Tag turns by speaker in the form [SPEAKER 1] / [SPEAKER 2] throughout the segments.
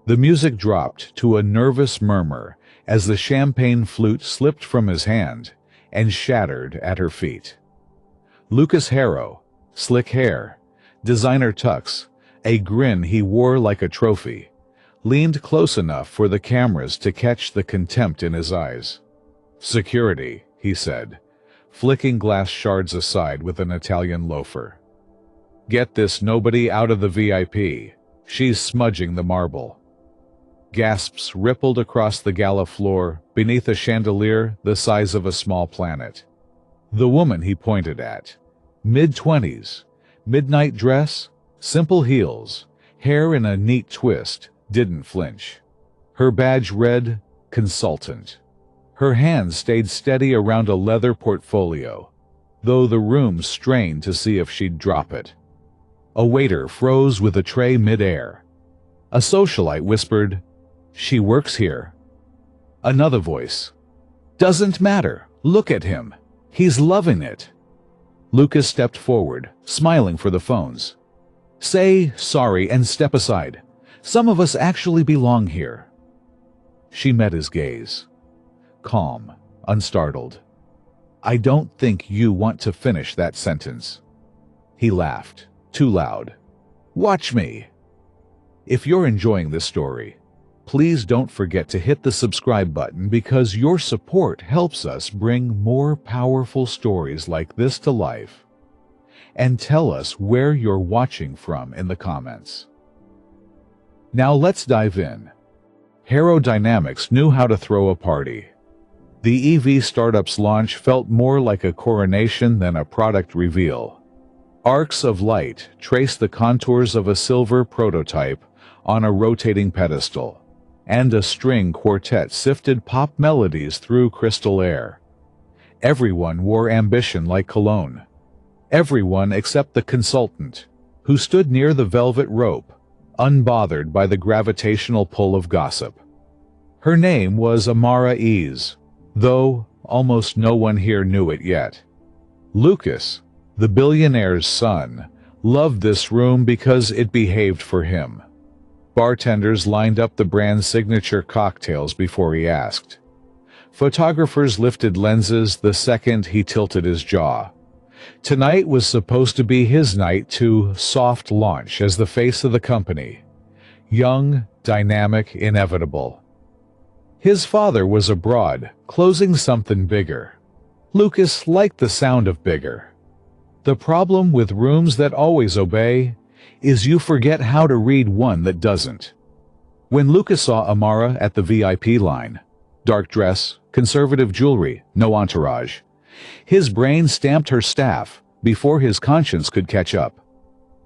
[SPEAKER 1] The music dropped to a nervous murmur as the champagne flute slipped from his hand and shattered at her feet. Lucas Harrow, slick hair, designer tux, a grin he wore like a trophy, leaned close enough for the cameras to catch the contempt in his eyes. "Security," he said, flicking glass shards aside with an Italian loafer. "Get this nobody out of the VIP. She's smudging the marble." Gasps rippled across the gala floor beneath a chandelier the size of a small planet. The woman he pointed at, mid-20s, midnight dress, simple heels, hair in a neat twist, didn't flinch. Her badge read, "Consultant." Her hand stayed steady around a leather portfolio, though the room strained to see if she'd drop it. A waiter froze with a tray mid-air. A socialite whispered, "She works here." Another voice, "Doesn't matter. Look at him. He's loving it." Lucas stepped forward, smiling for the phones. "Say sorry and step aside. Some of us actually belong here." She met his gaze. Calm, unstartled. "I don't think you want to finish that sentence." He laughed, too loud. "Watch me." If you're enjoying this story, please don't forget to hit the subscribe button because your support helps us bring more powerful stories like this to life. And tell us where you're watching from in the comments. Now let's dive in. Harrow Dynamics knew how to throw a party. The EV startup's launch felt more like a coronation than a product reveal. Arcs of light traced the contours of a silver prototype on a rotating pedestal, and a string quartet sifted pop melodies through crystal air. Everyone wore ambition like cologne. Everyone except the consultant, who stood near the velvet rope, unbothered by the gravitational pull of gossip. Her name was Amara Ease, though almost no one here knew it yet. Lucas, the billionaire's son, loved this room because it behaved for him. Bartenders lined up the brand's signature cocktails before he asked. Photographers lifted lenses the second he tilted his jaw. Tonight was supposed to be his night to soft launch as the face of the company. Young, dynamic, inevitable. His father was abroad, closing something bigger. Lucas liked the sound of bigger. The problem with rooms that always obey is you forget how to read one that doesn't. When Lucas saw Amara at the VIP line, dark dress, conservative jewelry, no entourage, his brain stamped her staff before his conscience could catch up.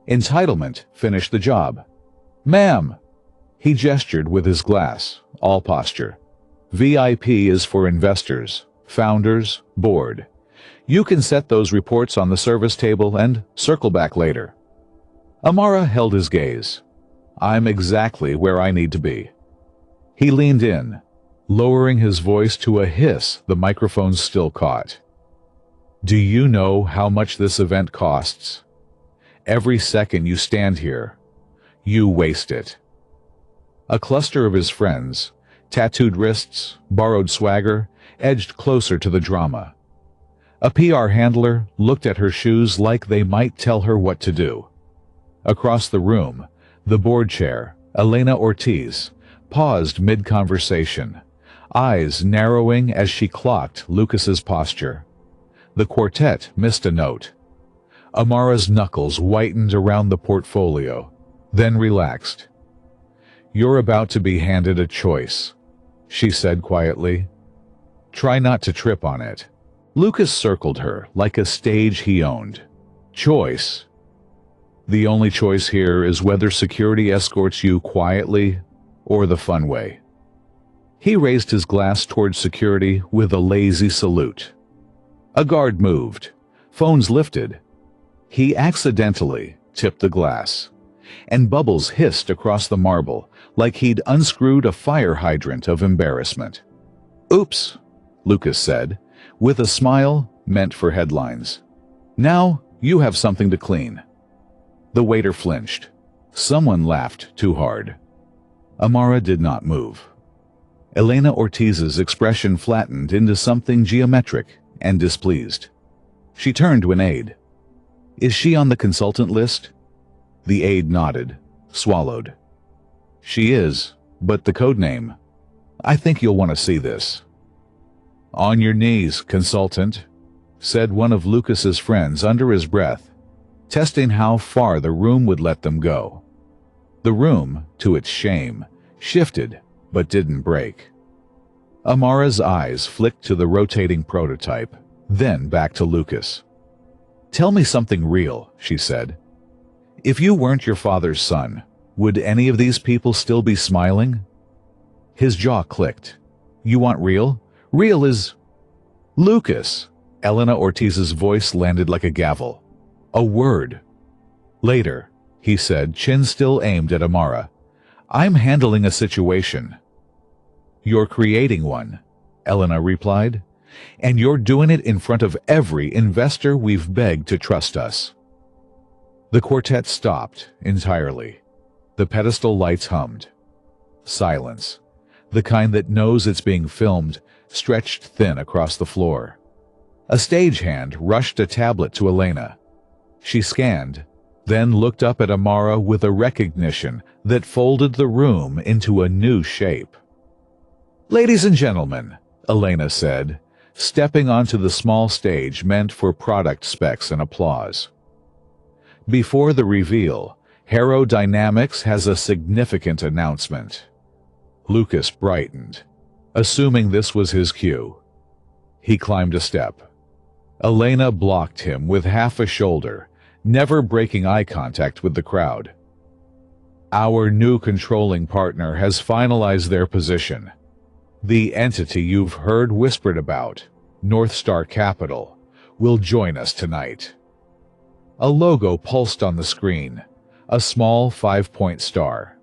[SPEAKER 1] Entitlement finished the job. "Ma'am," he gestured with his glass, all posture. "VIP is for investors, founders, board. You can set those reports on the service table and circle back later." Amara held his gaze. "I'm exactly where I need to be." He leaned in, lowering his voice to a hiss the microphone still caught. "Do you know how much this event costs? Every second you stand here, you waste it." A cluster of his friends, tattooed wrists, borrowed swagger, edged closer to the drama. A PR handler looked at her shoes like they might tell her what to do. Across the room, the board chair, Elena Ortiz, paused mid-conversation, eyes narrowing as she clocked Lucas's posture. The quartet missed a note. Amara's knuckles whitened around the portfolio, then relaxed. "You're about to be handed a choice," she said quietly. "Try not to trip on it." Lucas circled her like a stage he owned. "Choice? The only choice here is whether security escorts you quietly or the fun way." He raised his glass toward security with a lazy salute. A guard moved. Phones lifted. He accidentally tipped the glass, and bubbles hissed across the marble like he'd unscrewed a fire hydrant of embarrassment. "Oops," Lucas said, with a smile meant for headlines. "Now you have something to clean." The waiter flinched. Someone laughed too hard. Amara did not move. Elena Ortiz's expression flattened into something geometric and displeased. She turned to an aide. "Is she on the consultant list?" The aide nodded, swallowed. "She is, but the code name. I think you'll want to see this." "On your knees, consultant," said one of Lucas's friends under his breath, testing how far the room would let them go. The room, to its shame, shifted but didn't break. Amara's eyes flicked to the rotating prototype, then back to Lucas. "Tell me something real," she said. "If you weren't your father's son, would any of these people still be smiling?" His jaw clicked. "You want real? Real is—" "Lucas!" Elena Ortiz's voice landed like a gavel. "A word." "Later," he said, chin still aimed at Amara. "I'm handling a situation." "You're creating one," Elena replied. "And you're doing it in front of every investor we've begged to trust us." The quartet stopped entirely. The pedestal lights hummed. Silence, the kind that knows it's being filmed, stretched thin across the floor. A stagehand rushed a tablet to Elena. She scanned, then looked up at Amara with a recognition that folded the room into a new shape. "Ladies and gentlemen," Elena said, stepping onto the small stage meant for product specs and applause. Before the reveal, Harrow Dynamics has a significant announcement. Lucas brightened, assuming this was his cue. He climbed a step. Elena blocked him with half a shoulder, never breaking eye contact with the crowd. "Our new controlling partner has finalized their position. The entity you've heard whispered about, North Star Capital, will join us tonight." A logo pulsed on the screen, a small 5-point star.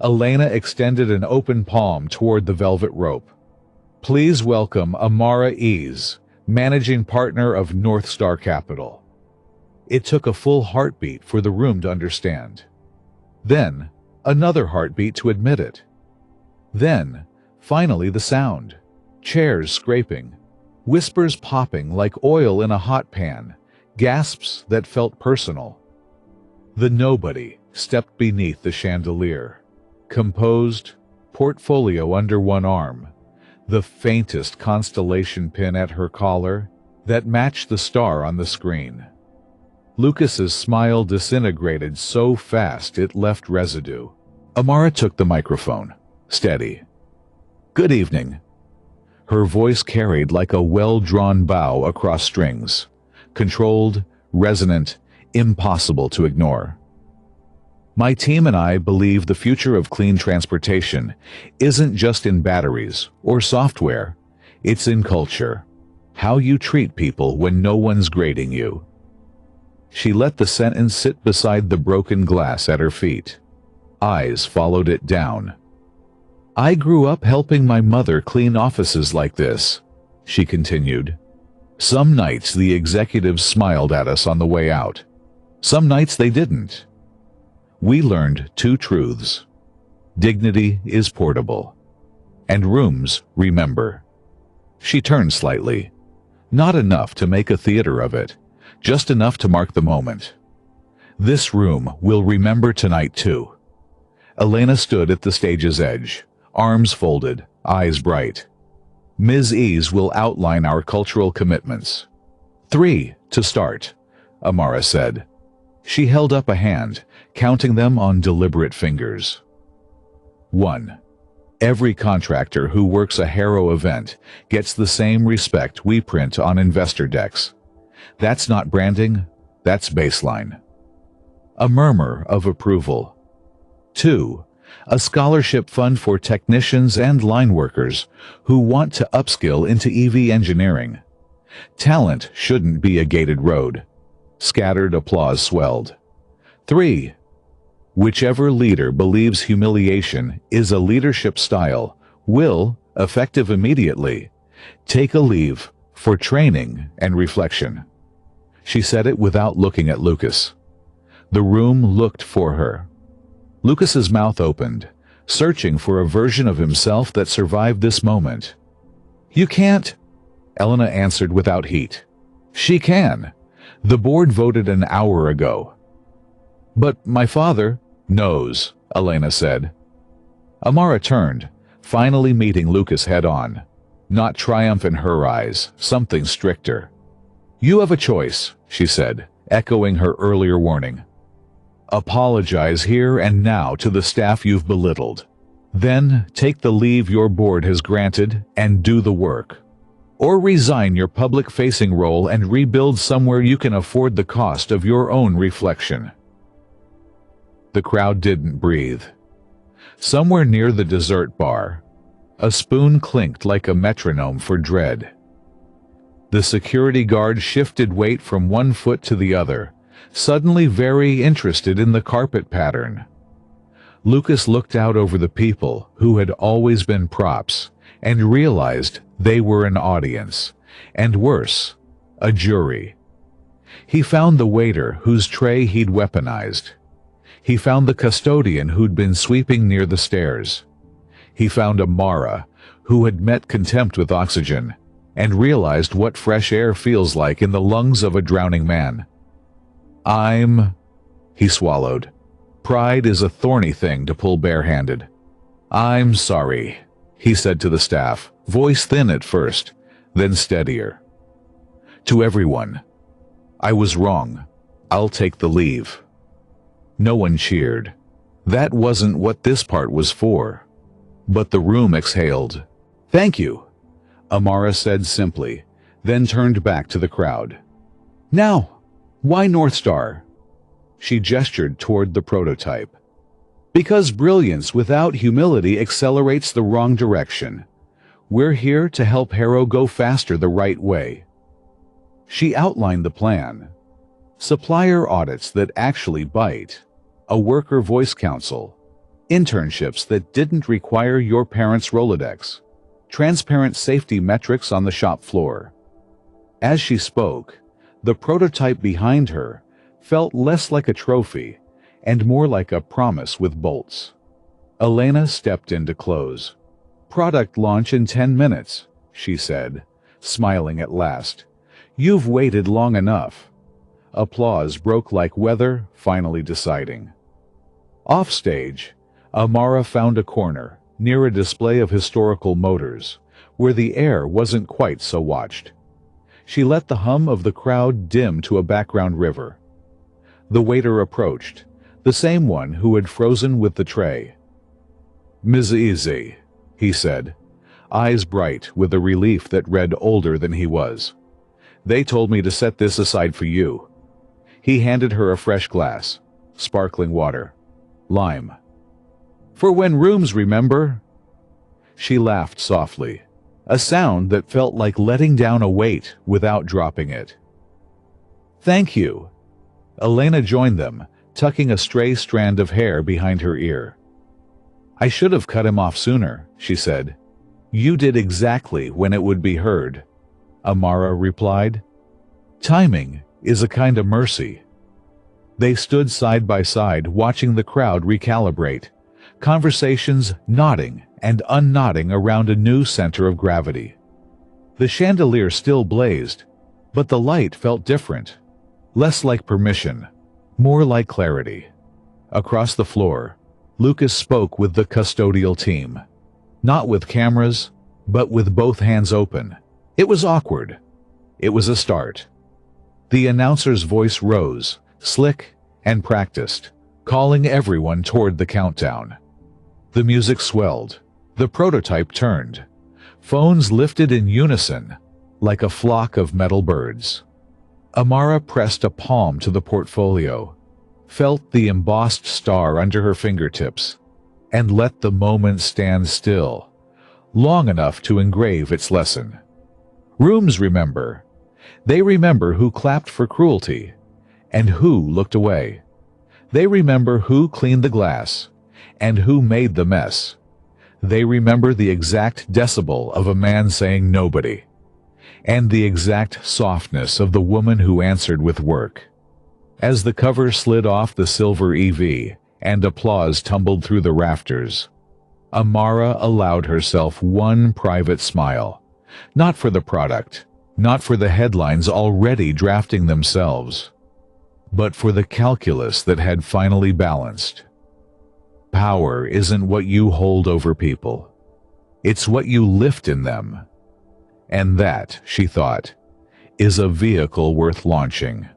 [SPEAKER 1] Elena extended an open palm toward the velvet rope. "Please welcome Amara Ease, managing partner of North Star Capital." It took a full heartbeat for the room to understand. Then, another heartbeat to admit it. Then, finally the sound. Chairs scraping, whispers popping like oil in a hot pan, gasps that felt personal. The nobody stepped beneath the chandelier, composed, portfolio under one arm, the faintest constellation pin at her collar that matched the star on the screen. Lucas's smile disintegrated so fast it left residue. Amara took the microphone, steady. "Good evening." Her voice carried like a well-drawn bow across strings, controlled, resonant, impossible to ignore. "My team and I believe the future of clean transportation isn't just in batteries or software, it's in culture. How you treat people when no one's grading you." She let the sentence sit beside the broken glass at her feet. Eyes followed it down. "I grew up helping my mother clean offices like this," she continued. "Some nights the executives smiled at us on the way out. Some nights they didn't. We learned two truths. Dignity is portable, and rooms remember." She turned slightly. Not enough to make a theater of it, just enough to mark the moment. "This room will remember tonight too." Elena stood at the stage's edge, arms folded, eyes bright. "Ms. Ease will outline our cultural commitments." "3 to start," Amara said. She held up a hand, counting them on deliberate fingers. 1. Every contractor who works a Harrow event gets the same respect we print on investor decks. That's not branding, that's baseline. A murmur of approval. 2. A scholarship fund for technicians and line workers who want to upskill into EV engineering. Talent shouldn't be a gated road. Scattered applause swelled. 3. Whichever leader believes humiliation is a leadership style will, effective immediately, take a leave for training and reflection. She said it without looking at Lucas. The room looked for her. Lucas's mouth opened, searching for a version of himself that survived this moment. "You can't," Elena answered without heat. "She can. The board voted an hour ago." "But my father knows," Elena said. Amara turned, finally meeting Lucas head-on. Not triumph in her eyes, something stricter. "You have a choice," she said, echoing her earlier warning. "Apologize here and now to the staff you've belittled. Then take the leave your board has granted and do the work. Or resign your public-facing role and rebuild somewhere you can afford the cost of your own reflection." The crowd didn't breathe. Somewhere near the dessert bar, a spoon clinked like a metronome for dread. The security guard shifted weight from one foot to the other, suddenly very interested in the carpet pattern. Lucas looked out over the people who had always been props and realized they were an audience, and worse, a jury. He found the waiter whose tray he'd weaponized. He found the custodian who'd been sweeping near the stairs. He found Amara, who had met contempt with oxygen, and realized what fresh air feels like in the lungs of a drowning man. He swallowed. Pride is a thorny thing to pull barehanded. "I'm sorry," he said to the staff, voice thin at first, then steadier. "To everyone, I was wrong. I'll take the leave." No one cheered. That wasn't what this part was for. But the room exhaled. "Thank you," Amara said simply, then turned back to the crowd. "Now, why North Star?" She gestured toward the prototype. "Because brilliance without humility accelerates the wrong direction. We're here to help Harrow go faster the right way." She outlined the plan. Supplier audits that actually bite. A worker voice council. Internships that didn't require your parents' Rolodex. Transparent safety metrics on the shop floor. As she spoke, the prototype behind her felt less like a trophy and more like a promise with bolts. Elena stepped in to close. "Product launch in 10 minutes, she said, smiling at last. "You've waited long enough." Applause broke like weather, finally deciding. Offstage, Amara found a corner, near a display of historical motors, where the air wasn't quite so watched. She let the hum of the crowd dim to a background river. The waiter approached, the same one who had frozen with the tray. "Ms. Easy," he said, eyes bright with a relief that read older than he was. "They told me to set this aside for you." He handed her a fresh glass, sparkling water. Lime. "For when rooms remember." She laughed softly, a sound that felt like letting down a weight without dropping it. "Thank you." Elena joined them, tucking a stray strand of hair behind her ear. "I should have cut him off sooner," she said. "You did exactly when it would be heard," Amara replied. "Timing is a kind of mercy." They stood side by side, watching the crowd recalibrate, conversations nodding and unnodding around a new center of gravity. The chandelier still blazed, but the light felt different, less like permission, more like clarity. Across the floor, Lucas spoke with the custodial team, not with cameras, but with both hands open. It was awkward. It was a start. The announcer's voice rose, slick and practiced, calling everyone toward the countdown. The music swelled. The prototype turned. Phones lifted in unison, like a flock of metal birds. Amara pressed a palm to the portfolio, felt the embossed star under her fingertips, and let the moment stand still, long enough to engrave its lesson. Rooms remember. They remember who clapped for cruelty and who looked away. They remember who cleaned the glass and who made the mess. They remember the exact decibel of a man saying nobody, and the exact softness of the woman who answered with work. As the cover slid off the silver EV and applause tumbled through the rafters, Amara allowed herself one private smile, not for the product, not for the headlines already drafting themselves, but for the calculus that had finally balanced. Power isn't what you hold over people. It's what you lift in them. And that, she thought, is a vehicle worth launching.